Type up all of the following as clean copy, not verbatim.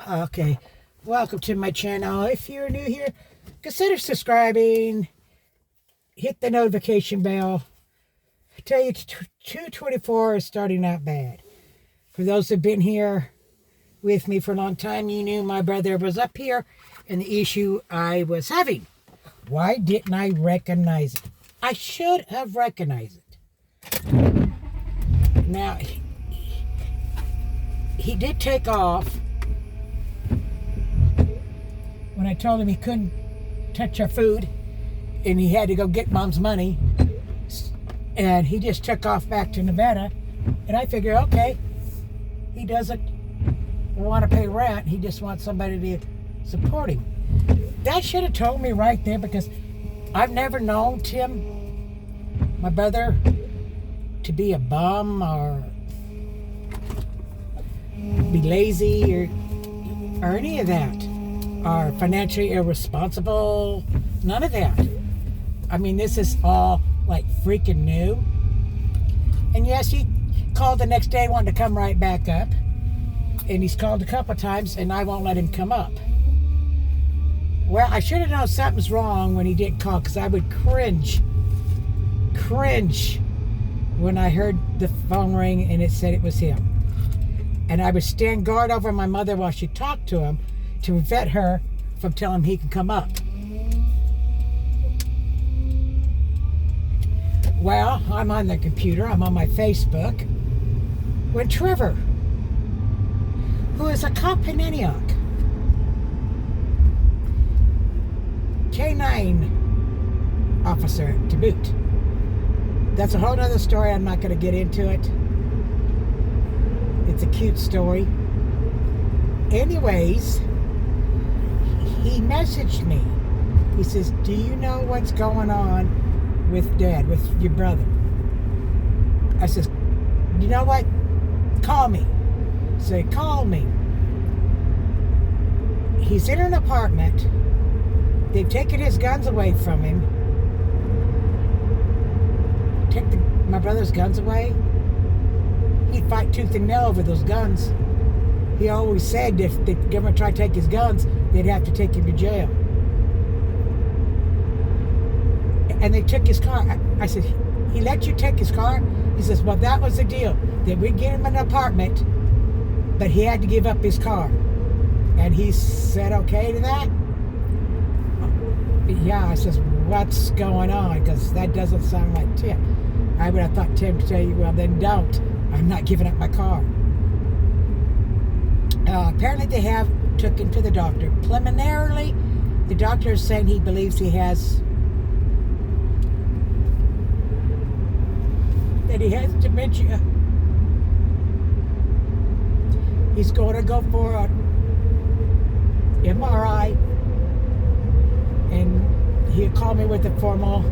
Okay, welcome to my channel. If you're new here, consider subscribing, hit the notification bell. I tell you, 224 is starting out bad. For those who've been here with me for a long time, you knew my brother was up here and the issue I was having. Why didn't I recognize it? I should have recognized it. Now, he did take off when I told him he couldn't touch our food and he had to go get mom's money, and he just took off back to Nevada. And I figure, okay, he doesn't want to pay rent, he just wants somebody to support him. That should have told me right there, because I've never known Tim, my brother, to be a bum or be lazy or any of that, or financially irresponsible. None of that. I mean, this is all like freaking new. And yes, he called the next day, wanted to come right back up, and he's called a couple times and I won't let him come up. Well, I should have known something's wrong when he didn't call, because I would cringe when I heard the phone ring and it said it was him. And I would stand guard over my mother while she talked to him to prevent her from telling him he can come up. Well, I'm on the computer, I'm on my Facebook, when Trevor, who is a cop in Antioch, K9 officer to boot. That's a whole other story, I'm not going to get into it. It's a cute story. Anyways, he messaged me. He says, do you know what's going on with Dad, with your brother? I says, you know what? Call me. So he called me. He's in an apartment. They've taken his guns away from him. Take my brother's guns away? He'd fight tooth and nail over those guns. He always said if the government tried to take his guns, they'd have to take him to jail. And they took his car. I said, he let you take his car? He says, well, that was the deal. That we'd get him an apartment, but he had to give up his car. And he said okay to that? Yeah, I says, what's going on? Because that doesn't sound like Tim. I would have thought Tim to tell you, well, then don't. I'm not giving up my car. Apparently they have took him to the doctor. Preliminarily, the doctor is saying he believes he has dementia. He's going to go for an MRI, and he'll call me with a formal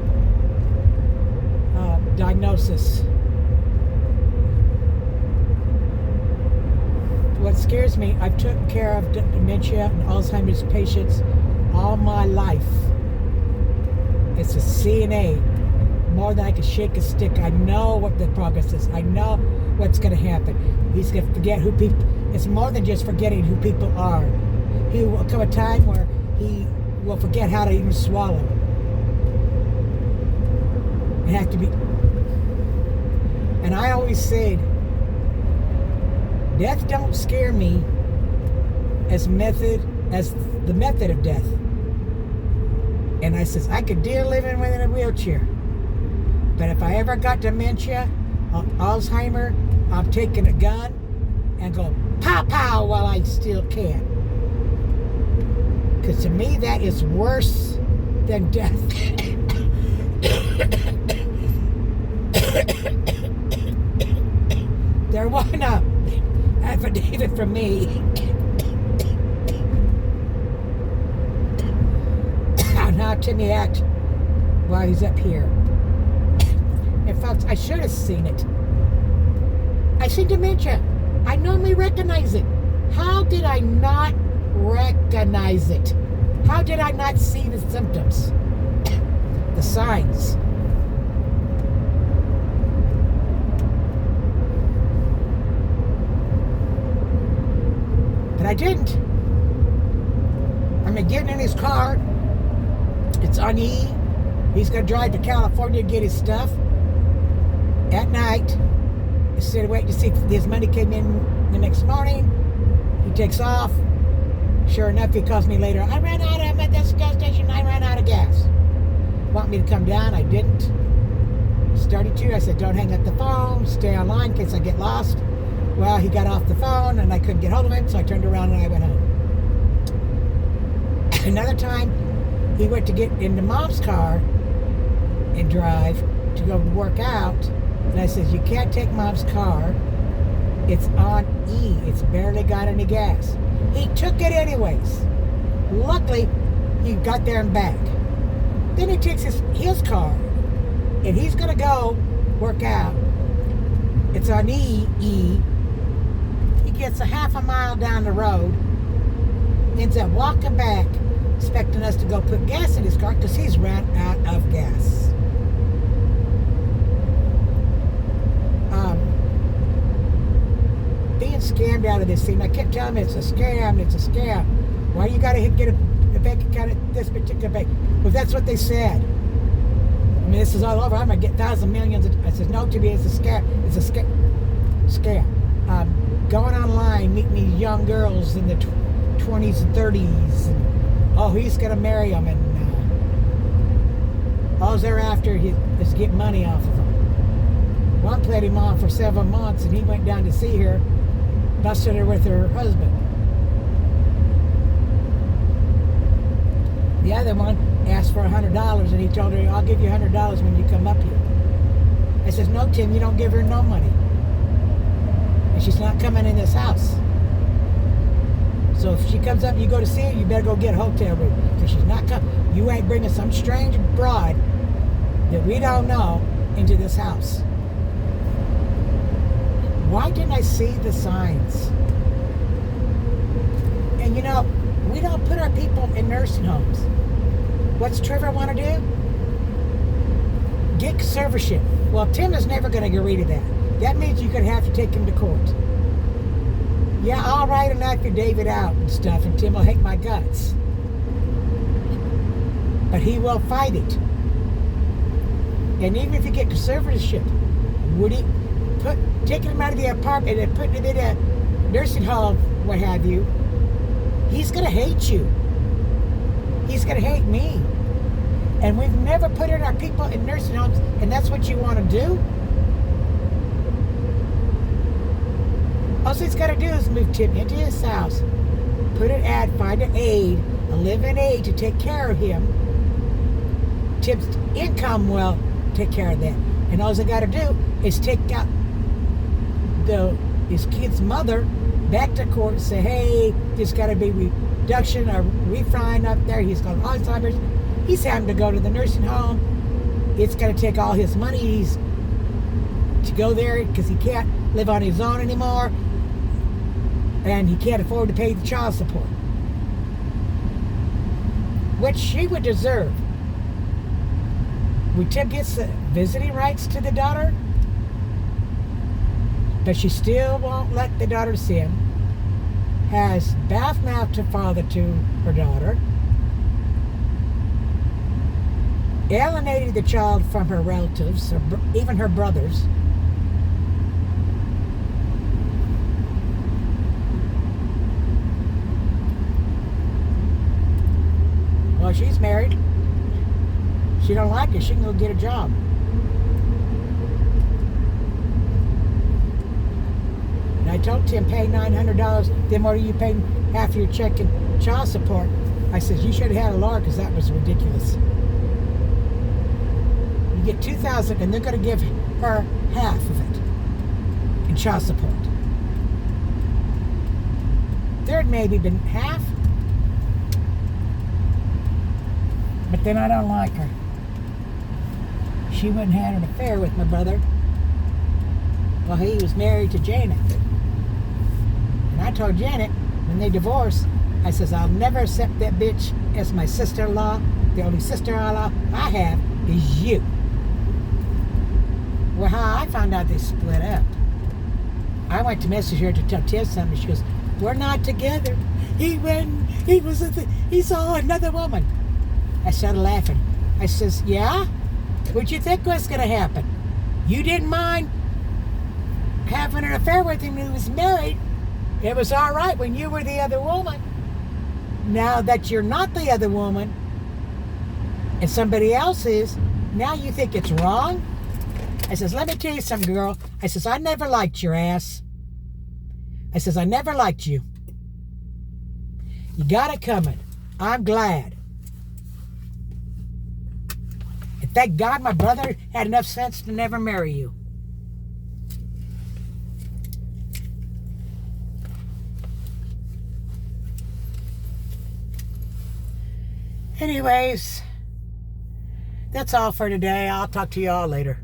diagnosis. What scares me, I've taken care of dementia and Alzheimer's patients all my life. It's a CNA. More than I can shake a stick. I know what the progress is. I know what's going to happen. He's going to forget who people... It's more than just forgetting who people are. He will come a time where he will forget how to even swallow. It has to be... And I always said, death don't scare me as the method of death. And I says, I could deal living within a wheelchair. But if I ever got dementia or Alzheimer, I'm taking a gun and go pow pow while I still can. Because to me that is worse than death. There wasn't a affidavit from me. Now Timmy act while he's up here. And folks, I should have seen it. I see dementia. I normally recognize it. How did I not recognize it? How did I not see the symptoms? The signs. But I didn't. getting in his car. It's on E. He's going to drive to California to get his stuff at night. Instead of waiting to see if his money came in the next morning, he takes off. Sure enough, he calls me later. I'm at this gas station. I ran out of gas. Want me to come down? I didn't. Started to. I said, don't hang up the phone. Stay online in case I get lost. Well, he got off the phone and I couldn't get hold of him, so I turned around and I went home. Another time, he went to get into Mom's car and drive to go work out. And I said, you can't take Mom's car. It's on E. It's barely got any gas. He took it anyways. Luckily, he got there and back. Then he takes his car, and he's going to go work out. It's on E. He gets a half a mile down the road, ends up walking back, expecting us to go put gas in his car because he's ran out of gas. Being scammed out of this thing. I kept telling him it's a scam. Why you got to get a bank account at this particular bank? Well, that's what they said. I mean, this is all over. I'm going to get thousands, millions. I said, no, to me, it's a scam. It's a scam. Going online, meeting these young girls in the 20s and 30s. And, oh, he's going to marry them. And all they're after is get money off of them. One played him on for 7 months, and he went down to see her, busted her with her husband. The other one asked for $100, and he told her, I'll give you $100 when you come up here. I says, no, Tim, you don't give her no money. And she's not coming in this house. So if she comes up and you go to see her, you better go get a hotel room. Because she's not coming. You ain't bringing some strange broad that we don't know into this house. Why didn't I see the signs? And you know, we don't put our people in nursing homes. What's Trevor want to do? Get conservatorship. Well, Tim is never going to agree to that. That means you're going to have to take him to court. Yeah, I'll write an affidavit out and stuff, and Tim will hate my guts. But he will fight it. And even if you get conservatorship, would he taking him out of the apartment and putting him in a nursing home, what have you, he's going to hate you. He's going to hate me. And we've never put in our people in nursing homes, and that's what you want to do? All he's got to do is move Tim into his house, put an ad, find an aide, a live-in aide to take care of him. Tim's income will take care of that. And all they got to do is take out his kid's mother back to court and say, hey, there's got to be reduction or refine up there. He's got Alzheimer's. He's having to go to the nursing home. It's going to take all his money to go there because he can't live on his own anymore. And he can't afford to pay the child support. Which she would deserve. Tim gets the visiting rights to the daughter, but she still won't let the daughter see him. Has bath-mouthed her father to her daughter. Alienated the child from her relatives, even her brothers. Well, she's married. She don't like it. She can go get a job. And I told Tim, pay $900. Then what are you paying half your check in child support? I said, you should have had a lawyer because that was ridiculous. You get $2,000 and they're going to give her half of it in child support. There'd maybe been half. But then I don't like her. She wouldn't have had an affair with my brother while he was married to Janet. And I told Janet, when they divorced, I says, I'll never accept that bitch as my sister-in-law. The only sister-in-law I have is you. Well, how I found out they split up. I went to message her to tell Tim something. She goes, we're not together. He went he saw another woman. I started laughing. I says, yeah? What'd you think was going to happen? You didn't mind having an affair with him when he was married. It was all right when you were the other woman. Now that you're not the other woman and somebody else is, now you think it's wrong? I says, let me tell you something, girl. I says, I never liked your ass. I says, I never liked you. You got it coming. I'm glad. And thank God my brother had enough sense to never marry you. Anyways, that's all for today. I'll talk to y'all later.